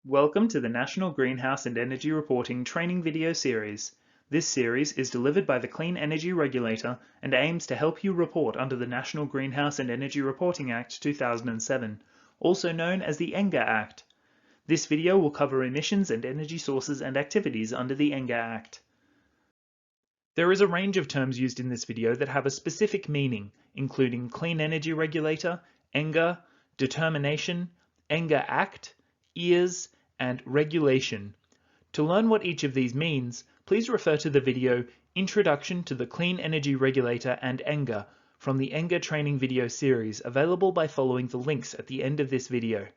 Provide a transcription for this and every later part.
Welcome to the National Greenhouse and Energy Reporting training video series. This series is delivered by the Clean Energy Regulator and aims to help you report under the National Greenhouse and Energy Reporting Act 2007, also known as the NGER Act. This video will cover emissions and energy sources and activities under the NGER Act. There is a range of terms used in this video that have a specific meaning, including Clean Energy Regulator, NGER, Determination, NGER Act, EARS, and Regulation. To learn what each of these means, please refer to the video Introduction to the Clean Energy Regulator and NGER from the NGER training video series available by following the links at the end of this video.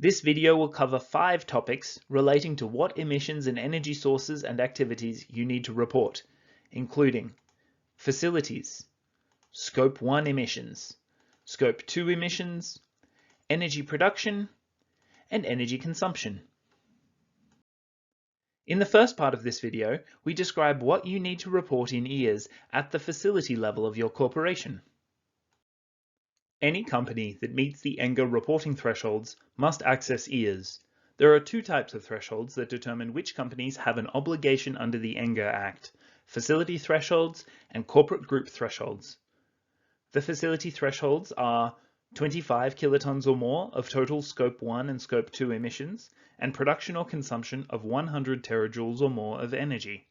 This video will cover 5 topics relating to what emissions and energy sources and activities you need to report, including facilities, Scope 1 emissions, Scope 2 emissions, energy production, and energy consumption. In the first part of this video, we describe what you need to report in EARS at the facility level of your corporation. Any company that meets the NGER reporting thresholds must access EARS. There are 2 types of thresholds that determine which companies have an obligation under the NGER Act: facility thresholds and corporate group thresholds. The facility thresholds are 25 kilotons or more of total Scope 1 and Scope 2 emissions, and production or consumption of 100 terajoules or more of energy.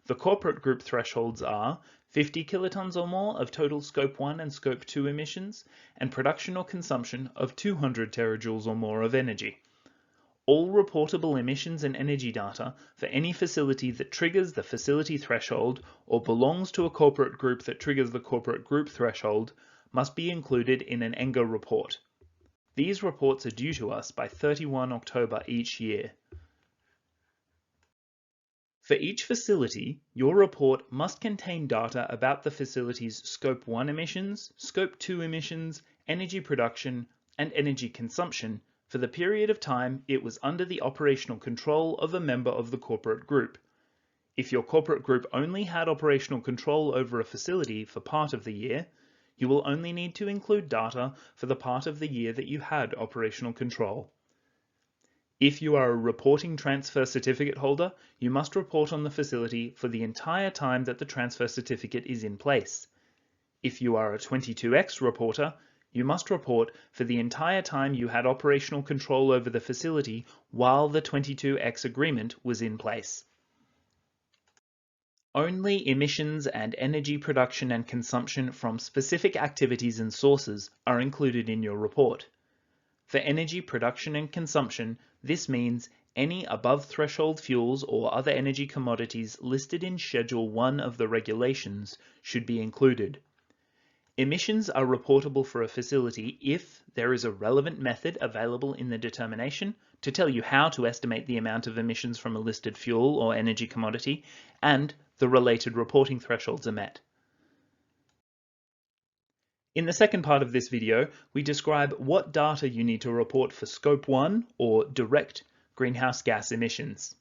The corporate group thresholds are 50 kilotons or more of total Scope 1 and Scope 2 emissions, and production or consumption of 200 terajoules or more of energy. All reportable emissions and energy data for any facility that triggers the facility threshold or belongs to a corporate group that triggers the corporate group threshold must be included in an NGER report. These reports are due to us by 31 October each year. For each facility, your report must contain data about the facility's Scope 1 emissions, Scope 2 emissions, energy production, and energy consumption for the period of time it was under the operational control of a member of the corporate group. If your corporate group only had operational control over a facility for part of the year, you will only need to include data for the part of the year that you had operational control. If you are a reporting transfer certificate holder, you must report on the facility for the entire time that the transfer certificate is in place. If you are a 22X reporter, you must report for the entire time you had operational control over the facility while the 22X agreement was in place. Only emissions and energy production and consumption from specific activities and sources are included in your report. For energy production and consumption, this means any above-threshold fuels or other energy commodities listed in Schedule 1 of the regulations should be included. Emissions are reportable for a facility if there is a relevant method available in the determination to tell you how to estimate the amount of emissions from a listed fuel or energy commodity, and the related reporting thresholds are met. In the second part of this video, we describe what data you need to report for Scope 1 or direct greenhouse gas emissions.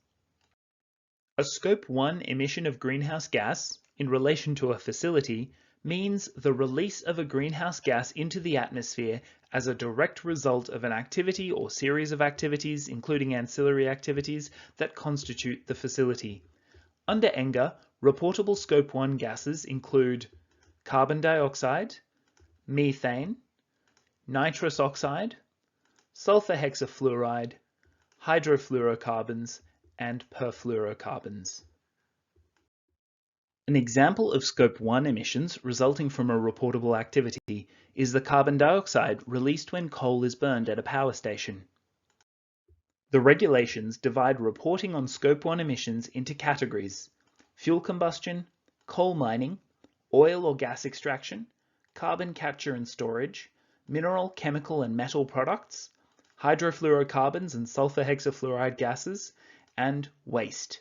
A Scope 1 emission of greenhouse gas in relation to a facility means the release of a greenhouse gas into the atmosphere as a direct result of an activity or series of activities, including ancillary activities, that constitute the facility. Under NGER, reportable Scope 1 gases include carbon dioxide, methane, nitrous oxide, sulfur hexafluoride, hydrofluorocarbons, and perfluorocarbons. An example of Scope 1 emissions resulting from a reportable activity is the carbon dioxide released when coal is burned at a power station. The regulations divide reporting on Scope 1 emissions into categories: fuel combustion, coal mining, oil or gas extraction, carbon capture and storage, mineral, chemical and metal products, hydrofluorocarbons and sulfur hexafluoride gases, and waste.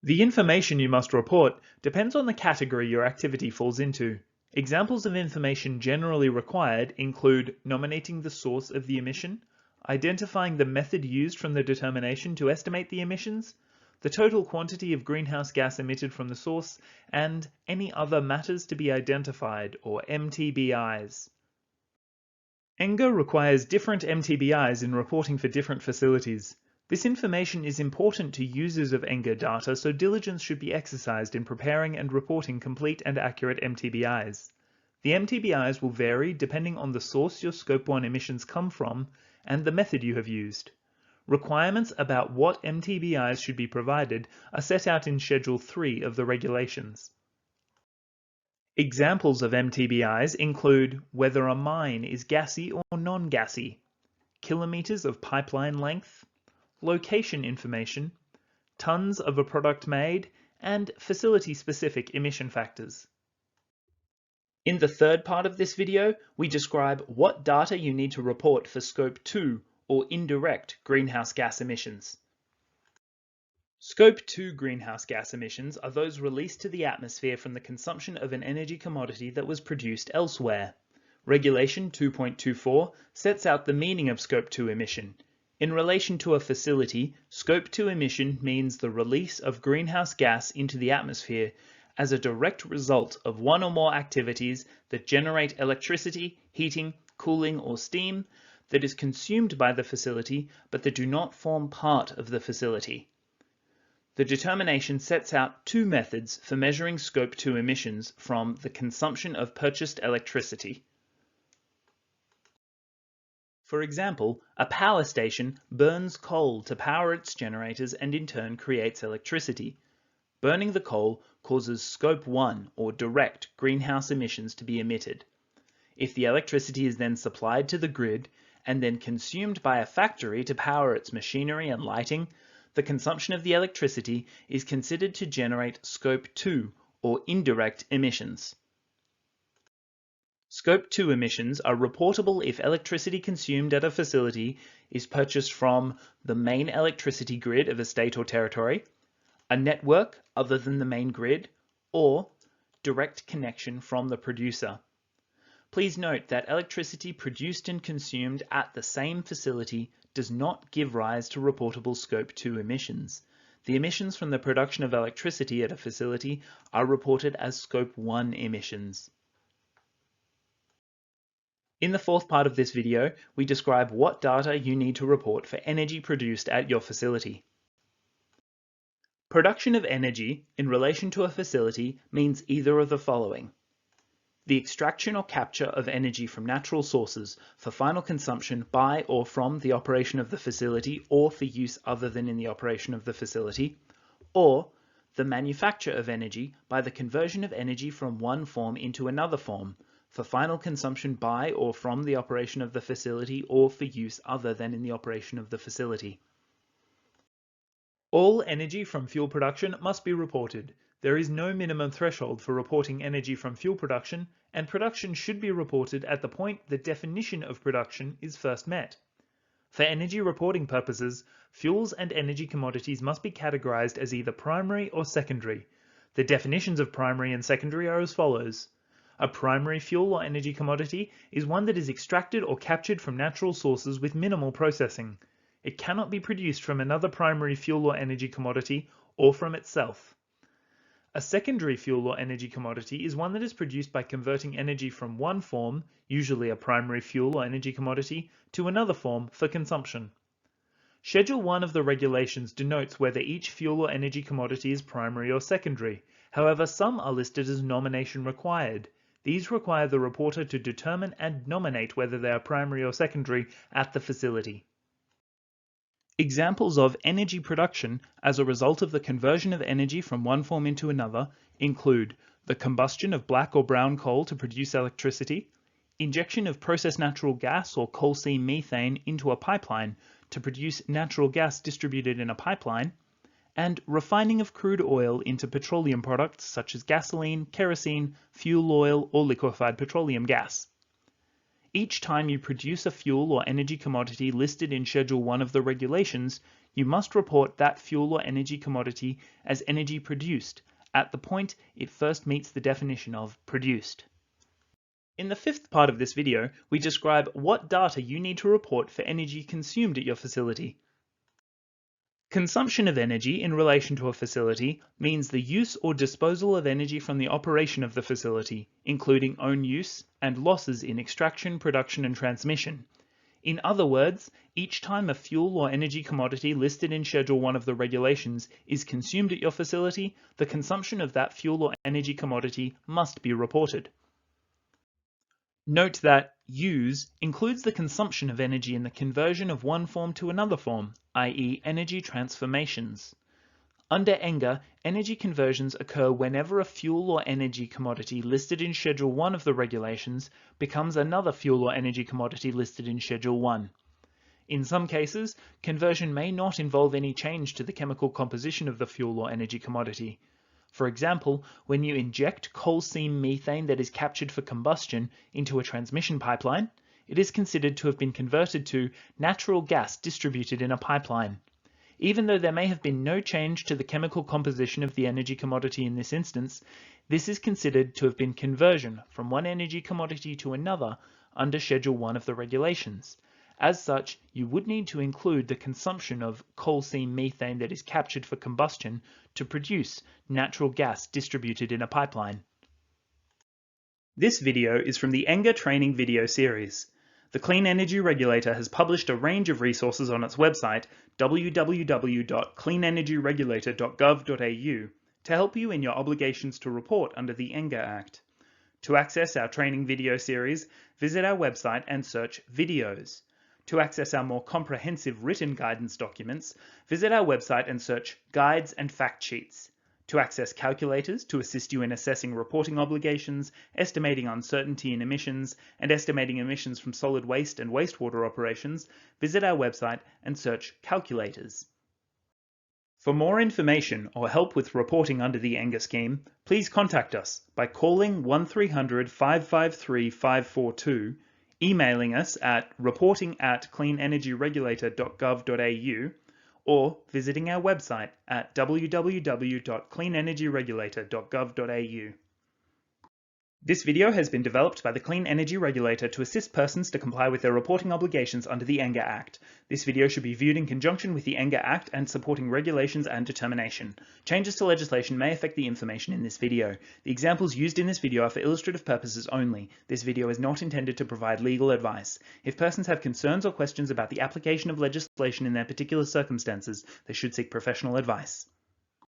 The information you must report depends on the category your activity falls into. Examples of information generally required include nominating the source of the emission, identifying the method used from the determination to estimate the emissions, the total quantity of greenhouse gas emitted from the source, and any other matters to be identified, or MTBIs. NGER requires different MTBIs in reporting for different facilities. This information is important to users of NGER data, so diligence should be exercised in preparing and reporting complete and accurate MTBIs. The MTBIs will vary depending on the source your Scope 1 emissions come from and the method you have used. Requirements about what MTBIs should be provided are set out in Schedule 3 of the regulations. Examples of MTBIs include whether a mine is gassy or non-gassy, kilometers of pipeline length, location information, tons of a product made, and facility-specific emission factors. In the third part of this video, we describe what data you need to report for Scope 2 or indirect greenhouse gas emissions. Scope 2 greenhouse gas emissions are those released to the atmosphere from the consumption of an energy commodity that was produced elsewhere. Regulation 2.24 sets out the meaning of Scope 2 emission. In relation to a facility, Scope 2 emission means the release of greenhouse gas into the atmosphere as a direct result of one or more activities that generate electricity, heating, cooling, or steam that is consumed by the facility but that do not form part of the facility. The determination sets out two methods for measuring Scope 2 emissions from the consumption of purchased electricity. For example, a power station burns coal to power its generators and in turn creates electricity. Burning the coal causes Scope 1 or direct greenhouse emissions to be emitted. If the electricity is then supplied to the grid and then consumed by a factory to power its machinery and lighting, the consumption of the electricity is considered to generate Scope 2 or indirect emissions. Scope 2 emissions are reportable if electricity consumed at a facility is purchased from the main electricity grid of a state or territory, a network other than the main grid, or direct connection from the producer. Please note that electricity produced and consumed at the same facility does not give rise to reportable Scope 2 emissions. The emissions from the production of electricity at a facility are reported as Scope 1 emissions. In the fourth part of this video, we describe what data you need to report for energy produced at your facility. Production of energy in relation to a facility means either of the following: the extraction or capture of energy from natural sources for final consumption by or from the operation of the facility or for use other than in the operation of the facility, or the manufacture of energy by the conversion of energy from one form into another form for final consumption by or from the operation of the facility or for use other than in the operation of the facility. All energy from fuel production must be reported. There is no minimum threshold for reporting energy from fuel production, and production should be reported at the point the definition of production is first met. For energy reporting purposes, fuels and energy commodities must be categorized as either primary or secondary. The definitions of primary and secondary are as follows. A primary fuel or energy commodity is one that is extracted or captured from natural sources with minimal processing. It cannot be produced from another primary fuel or energy commodity or from itself. A secondary fuel or energy commodity is one that is produced by converting energy from one form, usually a primary fuel or energy commodity, to another form for consumption. Schedule 1 of the regulations denotes whether each fuel or energy commodity is primary or secondary. However, some are listed as nomination required. These require the reporter to determine and nominate whether they are primary or secondary at the facility. Examples of energy production as a result of the conversion of energy from one form into another include the combustion of black or brown coal to produce electricity, injection of processed natural gas or coal seam methane into a pipeline to produce natural gas distributed in a pipeline, and refining of crude oil into petroleum products such as gasoline, kerosene, fuel oil, or liquefied petroleum gas. Each time you produce a fuel or energy commodity listed in Schedule 1 of the regulations, you must report that fuel or energy commodity as energy produced at the point it first meets the definition of produced. In the fifth part of this video, we describe what data you need to report for energy consumed at your facility. Consumption of energy in relation to a facility means the use or disposal of energy from the operation of the facility, including own use and losses in extraction, production, and transmission. In other words, each time a fuel or energy commodity listed in Schedule 1 of the regulations is consumed at your facility, the consumption of that fuel or energy commodity must be reported. Note that use includes the consumption of energy in the conversion of one form to another form, i.e. energy transformations. Under NGER, energy conversions occur whenever a fuel or energy commodity listed in Schedule 1 of the regulations becomes another fuel or energy commodity listed in Schedule 1. In some cases, conversion may not involve any change to the chemical composition of the fuel or energy commodity. For example, when you inject coal seam methane that is captured for combustion into a transmission pipeline, it is considered to have been converted to natural gas distributed in a pipeline. Even though there may have been no change to the chemical composition of the energy commodity in this instance, this is considered to have been conversion from one energy commodity to another under Schedule 1 of the regulations. As such, you would need to include the consumption of coal seam methane that is captured for combustion to produce natural gas distributed in a pipeline. This video is from the NGER training video series. The Clean Energy Regulator has published a range of resources on its website, www.cleanenergyregulator.gov.au, to help you in your obligations to report under the NGER Act. To access our training video series, visit our website and search Videos. To access our more comprehensive written guidance documents, visit our website and search Guides and Fact Sheets. To access calculators to assist you in assessing reporting obligations, estimating uncertainty in emissions, and estimating emissions from solid waste and wastewater operations, visit our website and search Calculators. For more information or help with reporting under the NGER scheme, please contact us by calling 1300 553 542, emailing us at reporting@cleanenergyregulator.gov.au, or visiting our website at www.cleanenergyregulator.gov.au. This video has been developed by the Clean Energy Regulator to assist persons to comply with their reporting obligations under the NGER Act. This video should be viewed in conjunction with the NGER Act and supporting regulations and determination. Changes to legislation may affect the information in this video. The examples used in this video are for illustrative purposes only. This video is not intended to provide legal advice. If persons have concerns or questions about the application of legislation in their particular circumstances, they should seek professional advice.